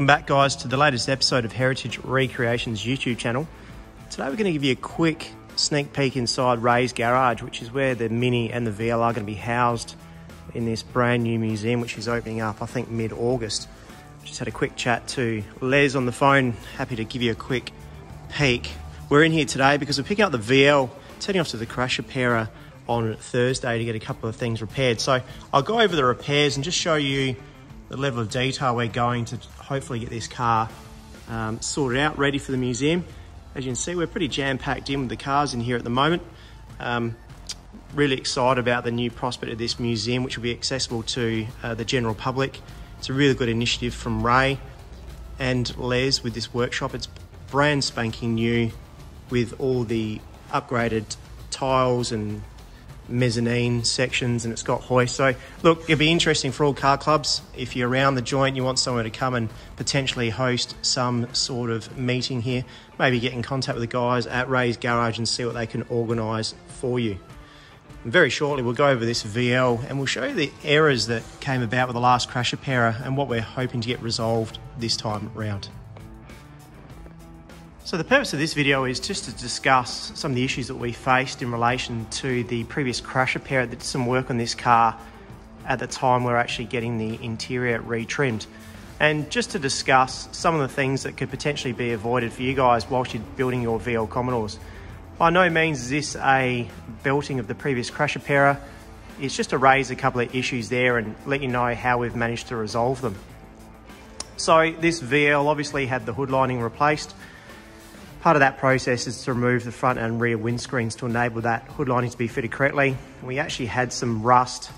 back, guys, to the latest episode of Heritage Recreation's YouTube channel. Today we're going to give you a quick sneak peek inside Ray's garage, which is where the Mini and the VL are going to be housed in this brand new museum, which is opening up, I think, mid-August. Just had a quick chat to Les on the phone. Happy to give you a quick peek. We're in here today because we're picking up the VL, heading off to the crash repairer on Thursday to get a couple of things repaired. So I'll go over the repairs and just show you the level of detail we're going to hopefully get this car sorted out, ready for the museum. As you can see, we're pretty jam-packed in with the cars in here at the moment. Really excited about the new prospect of this museum, which will be accessible to the general public. It's a really good initiative from Ray and Les with this workshop. It's brand spanking new with all the upgraded tiles and mezzanine sections, and it's got hoist. So look, it'll be interesting for all car clubs. If you're around the joint, you want somewhere to come and potentially host some sort of meeting here, maybe get in contact with the guys at Ray's garage and see what they can organise for you. And very shortly we'll go over this VL and we'll show you the errors that came about with the last crash repairer and what we're hoping to get resolved this time round. So the purpose of this video is just to discuss some of the issues that we faced in relation to the previous crash repair that did some work on this car at the time we're actually getting the interior retrimmed. And just to discuss some of the things that could potentially be avoided for you guys whilst you're building your VL Commodores. By no means is this a belting of the previous crash repairer. It's just to raise a couple of issues there and let you know how we've managed to resolve them. So this VL obviously had the hood lining replaced. Part of that process is to remove the front and rear windscreens to enable that hood lining to be fitted correctly. We actually had some rust,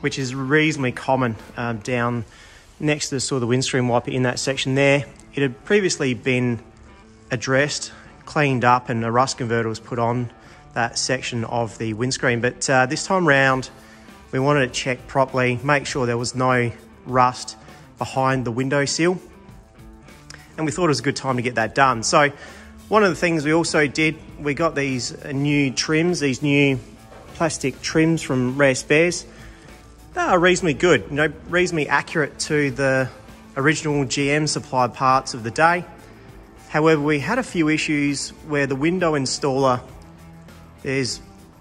which is reasonably common down next to the sort of the windscreen wiper in that section there. It had previously been addressed, cleaned up, and a rust converter was put on that section of the windscreen. But this time round, we wanted to check properly, make sure there was no rust behind the window sill. And we thought it was a good time to get that done. So one of the things we also did, we got these new trims, these new plastic trims from Rare Spares. They are reasonably good, you know, reasonably accurate to the original GM supplied parts of the day. However, we had a few issues where the window installer, there's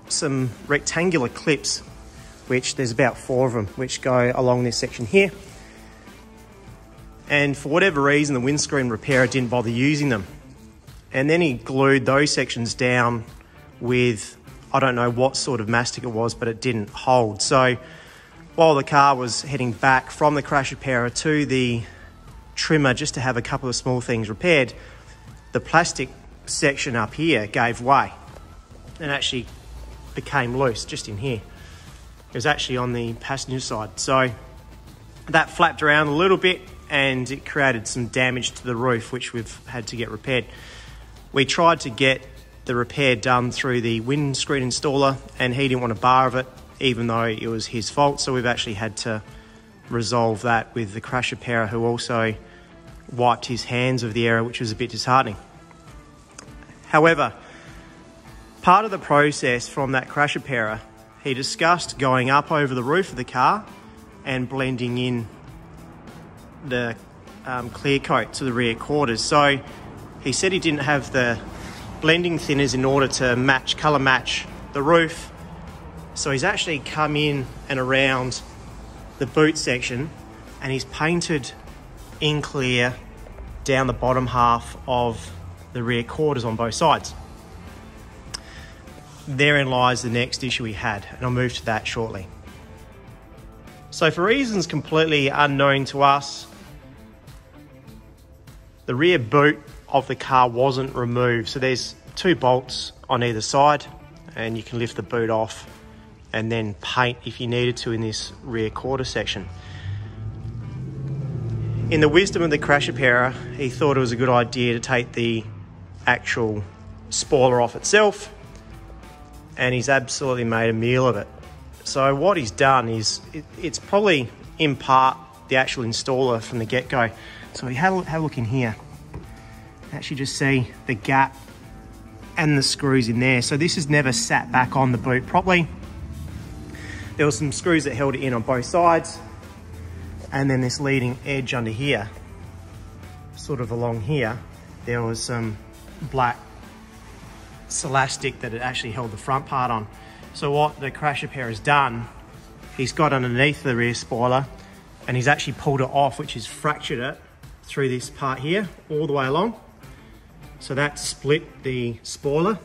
some rectangular clips, which there's about 4 of them, which go along this section here. And for whatever reason, the windscreen repairer didn't bother using them. And then he glued those sections down with, I don't know what sort of mastic it was, but it didn't hold. So while the car was heading back from the crash repairer to the trimmer just to have a couple of small things repaired, the plastic section up here gave way and actually became loose just in here. It was actually on the passenger side. So that flapped around a little bit and it created some damage to the roof, which we've had to get repaired. We tried to get the repair done through the windscreen installer and he didn't want a bar of it, even though it was his fault. So we've actually had to resolve that with the crash repairer, who also wiped his hands of the error, which was a bit disheartening. However, part of the process from that crash repairer, he discussed going up over the roof of the car and blending in the clear coat to the rear quarters. So he said he didn't have the blending thinners in order to colour match the roof. So he's actually come in and around the boot section and he's painted in clear down the bottom half of the rear quarters on both sides. Therein lies the next issue we had, and I'll move to that shortly. So for reasons completely unknown to us, the rear boot of the car wasn't removed. So there's 2 bolts on either side and you can lift the boot off and then paint if you needed to in this rear quarter section. In the wisdom of the crash repairer, he thought it was a good idea to take the actual spoiler off itself, and he's absolutely made a meal of it. So what he's done is, it's probably in part the actual installer from the get-go. So we have a look in here. Actually just see the gap and the screws in there. So this has never sat back on the boot properly. There were some screws that held it in on both sides, and then this leading edge under here. sort of along here, there was some black Celastic that it actually held the front part on. So what the crash repair has done, he's got underneath the rear spoiler and he's actually pulled it off, which has fractured it through this part here all the way along. So that split the spoiler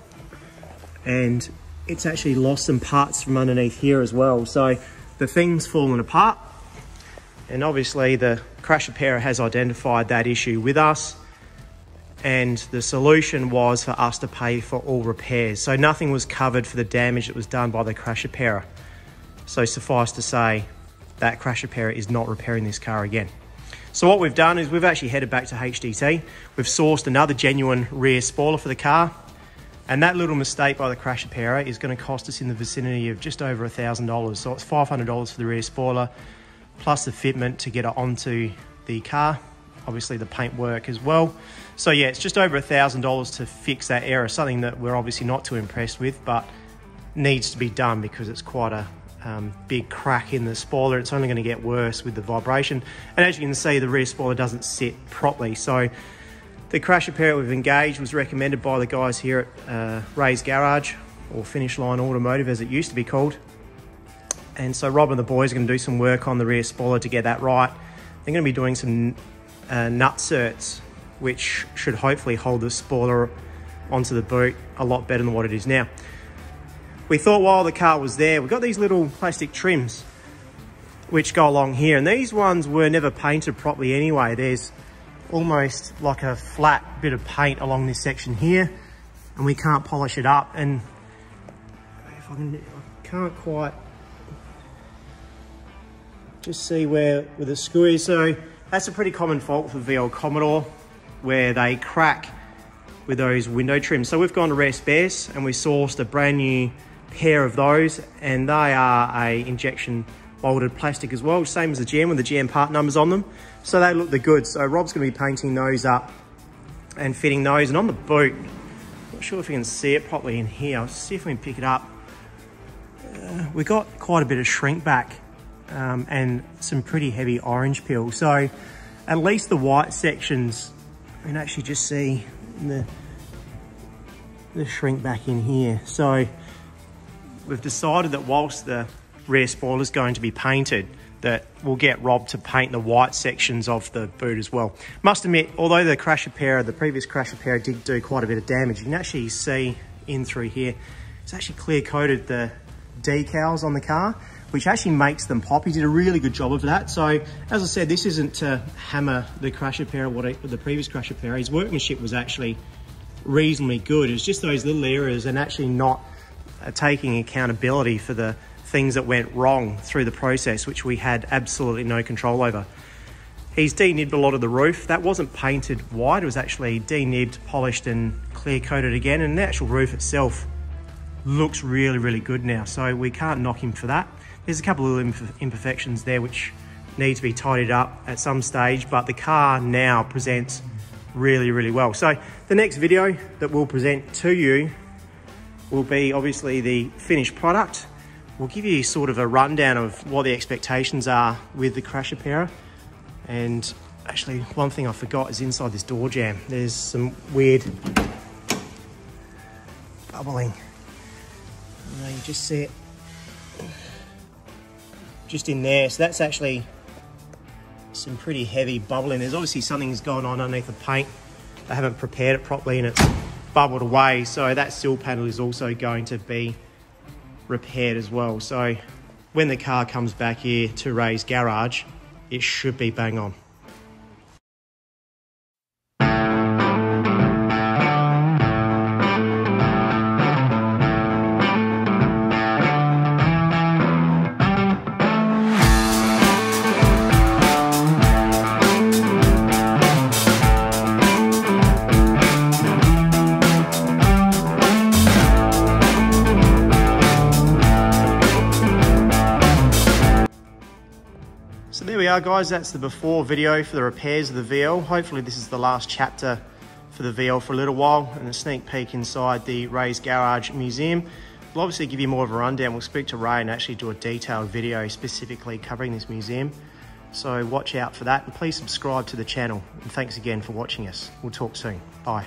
and it's actually lost some parts from underneath here as well. So the thing's fallen apart, and obviously the crash repairer has identified that issue with us, and the solution was for us to pay for all repairs. So nothing was covered for the damage that was done by the crash repairer. So suffice to say, that crash repairer is not repairing this car again. So what we've done is we've actually headed back to HDT. We've sourced another genuine rear spoiler for the car, and that little mistake by the crash repairer is going to cost us in the vicinity of just over $1,000. So it's $500 for the rear spoiler, plus the fitment to get it onto the car. Obviously the paint work as well. So yeah, it's just over $1,000 to fix that error, something that we're obviously not too impressed with, but needs to be done because it's quite a big crack in the spoiler. It's only going to get worse with the vibration. And as you can see, the rear spoiler doesn't sit properly. So the crash repair we've engaged was recommended by the guys here at Ray's Garage, or Finish Line Automotive as it used to be called. And so Rob and the boys are going to do some work on the rear spoiler to get that right. They're going to be doing some nut certs, which should hopefully hold the spoiler onto the boot a lot better than what it is now. We thought while the car was there, we've got these little plastic trims which go along here, and these ones were never painted properly anyway. There's almost like a flat bit of paint along this section here, and we can't polish it up. And if I can't quite just see where the screw is. So that's a pretty common fault for VL Commodore, where they crack with those window trims. So we've gone to Rare Spares and we sourced a brand new pair of those, and they are a injection molded plastic as well, same as the GM with the GM part numbers on them. So they look the good. So Rob's going to be painting those up and fitting those. And on the boot, not sure if you can see it properly in here. I'll see if we can pick it up. We got quite a bit of shrink back and some pretty heavy orange peel. So at least the white sections, you can actually just see the shrink back in here. So we've decided that whilst the rear spoiler is going to be painted, that we'll get Rob to paint the white sections of the boot as well. Must admit, although the crash repairer, the previous crash repairer, did do quite a bit of damage, you can actually see in through here, it's actually clear coated the decals on the car, which actually makes them pop. He did a really good job of that. So as I said, this isn't to hammer the crash repairer, the previous crash repairer. His workmanship was actually reasonably good. It's just those little errors and actually not taking accountability for the things that went wrong through the process, which we had absolutely no control over. He's de-nibbed a lot of the roof. That wasn't painted white, it was actually de-nibbed, polished and clear coated again, and the actual roof itself looks really, really good now, so we can't knock him for that. There's a couple of imperfections there which need to be tidied up at some stage, but the car now presents really, really well. So the next video that we'll present to you will be obviously the finished product. We'll give you sort of a rundown of what the expectations are with the crash repairer. And actually, one thing I forgot is inside this door jamb, there's some weird bubbling. You can just see it just in there. So that's actually some pretty heavy bubbling. There's obviously something's going on underneath the paint. They haven't prepared it properly and it's bubbled away. So that sill panel is also going to be repaired as well. So when the car comes back here to Ray's Garage, it should be bang on. So there we are, guys, that's the before video for the repairs of the VL. Hopefully this is the last chapter for the VL for a little while, and a sneak peek inside the Ray's Garage Museum. We'll obviously give you more of a rundown. We'll speak to Ray and actually do a detailed video specifically covering this museum. So watch out for that, and please subscribe to the channel. And thanks again for watching us. We'll talk soon. Bye.